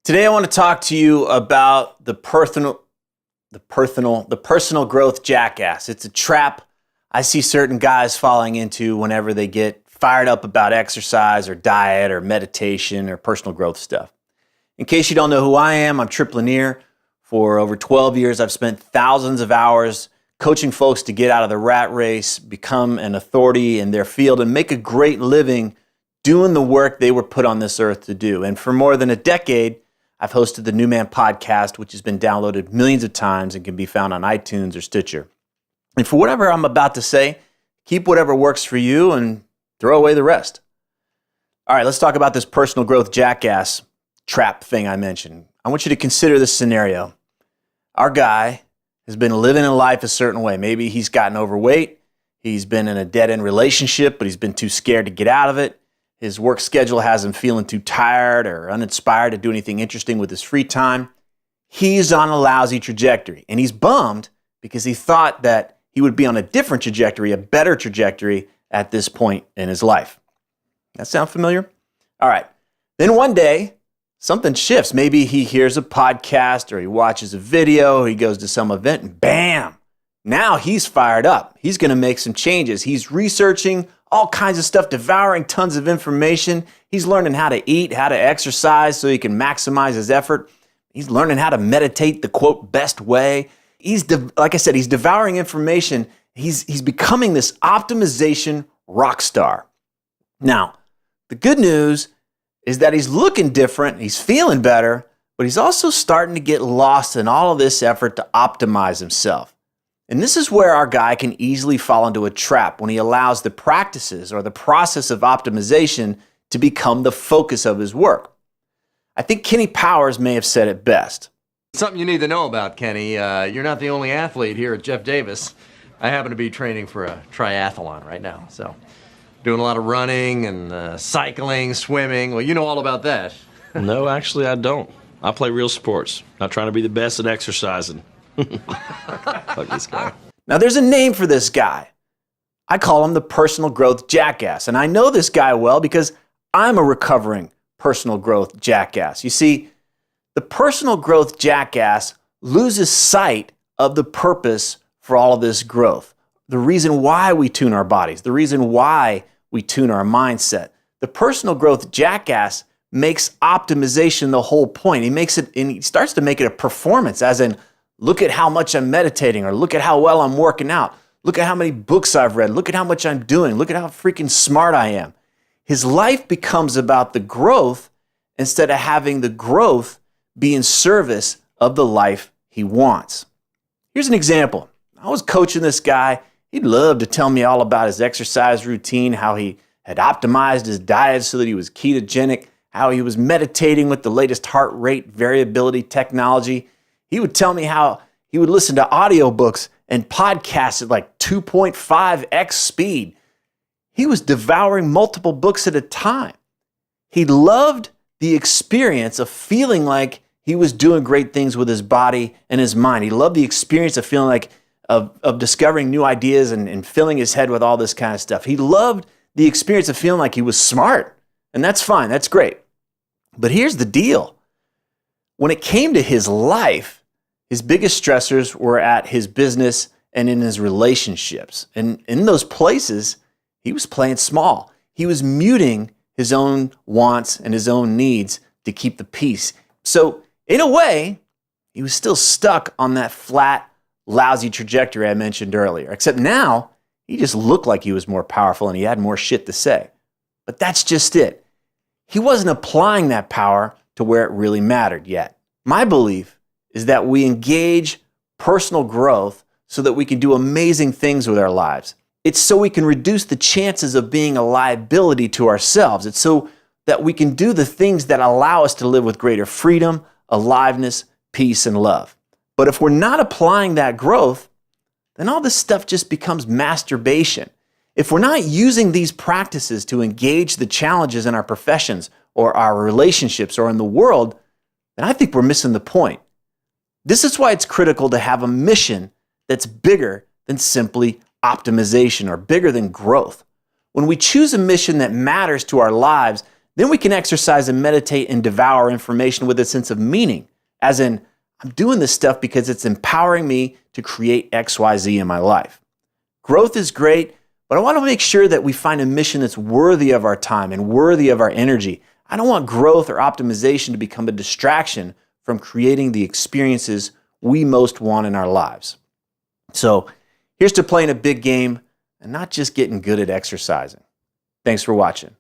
Today I want to talk to you about the personal growth jackass. It's a trap I see certain guys falling into whenever they get fired up about exercise or diet or meditation or personal growth stuff. In case you don't know who I am, I'm Tripp Lanier. For over 12 years, I've spent thousands of hours coaching folks to get out of the rat race, become an authority in their field, and make a great living doing the work they were put on this earth to do. And for more than a decade, I've hosted the New Man podcast, which has been downloaded millions of times and can be found on iTunes or Stitcher. And for whatever I'm about to say, keep whatever works for you and throw away the rest. All right, let's talk about this personal growth jackass trap thing I mentioned. I want you to consider this scenario. Our guy has been living in life a certain way. Maybe he's gotten overweight. He's been in a dead-end relationship, but he's been too scared to get out of it. His work schedule has him feeling too tired or uninspired to do anything interesting with his free time. He's on a lousy trajectory, and he's bummed because he thought that he would be on a different trajectory, a better trajectory at this point in his life. That sound familiar? All right. Then one day, something shifts. Maybe he hears a podcast or he watches a video or he goes to some event and bam, now he's fired up. He's going to make some changes. He's researching all kinds of stuff, devouring tons of information. He's learning how to eat, how to exercise so he can maximize his effort. He's learning how to meditate the, quote, best way. Like I said, he's devouring information. He's becoming this optimization rock star. Now, the good news is that he's looking different, he's feeling better, but he's also starting to get lost in all of this effort to optimize himself. And this is where our guy can easily fall into a trap when he allows the practices or the process of optimization to become the focus of his work. I think Kenny Powers may have said it best. Something you need to know about, Kenny. You're not the only athlete here at Jeff Davis. I happen to be training for a triathlon right now, so doing a lot of running and cycling, swimming. Well, you know all about that. No, actually, I don't. I play real sports. Not trying to be the best at exercising. Fuck this guy. Now, there's a name for this guy. I call him the personal growth jackass. And I know this guy well because I'm a recovering personal growth jackass. You see, the personal growth jackass loses sight of the purpose for all of this growth. The reason why we tune our bodies, the reason why we tune our mindset. The personal growth jackass makes optimization the whole point. He starts to make it a performance, as in, look at how much I'm meditating, or look at how well I'm working out. Look at how many books I've read. Look at how much I'm doing. Look at how freaking smart I am. His life becomes about the growth instead of having the growth be in service of the life he wants. Here's an example. I was coaching this guy. He'd love to tell me all about his exercise routine, how he had optimized his diet so that he was ketogenic, how he was meditating with the latest heart rate variability technology. He would tell me how he would listen to audiobooks and podcasts at like 2.5x speed. He was devouring multiple books at a time. He loved the experience of feeling like he was doing great things with his body and his mind. He loved the experience of feeling like of discovering new ideas and filling his head with all this kind of stuff. He loved the experience of feeling like he was smart. And that's fine. That's great. But here's the deal. When it came to his life, his biggest stressors were at his business and in his relationships. And in those places, he was playing small. He was muting his own wants and his own needs to keep the peace. So in a way, he was still stuck on that flat, lousy trajectory I mentioned earlier. Except now, he just looked like he was more powerful and he had more shit to say. But that's just it. He wasn't applying that power to where it really mattered yet. My belief is that we engage personal growth so that we can do amazing things with our lives. It's so we can reduce the chances of being a liability to ourselves. It's so that we can do the things that allow us to live with greater freedom, aliveness, peace, and love. But if we're not applying that growth, then all this stuff just becomes masturbation. If we're not using these practices to engage the challenges in our professions or our relationships or in the world, then I think we're missing the point. This is why it's critical to have a mission that's bigger than simply optimization or bigger than growth. When we choose a mission that matters to our lives, Then we can exercise and meditate and devour information with a sense of meaning, as in, I'm doing this stuff because it's empowering me to create XYZ in my life. Growth is great, but I want to make sure that we find a mission that's worthy of our time and worthy of our energy. I don't want growth or optimization to become a distraction from creating the experiences we most want in our lives. So here's to playing a big game and not just getting good at exercising. Thanks for watching.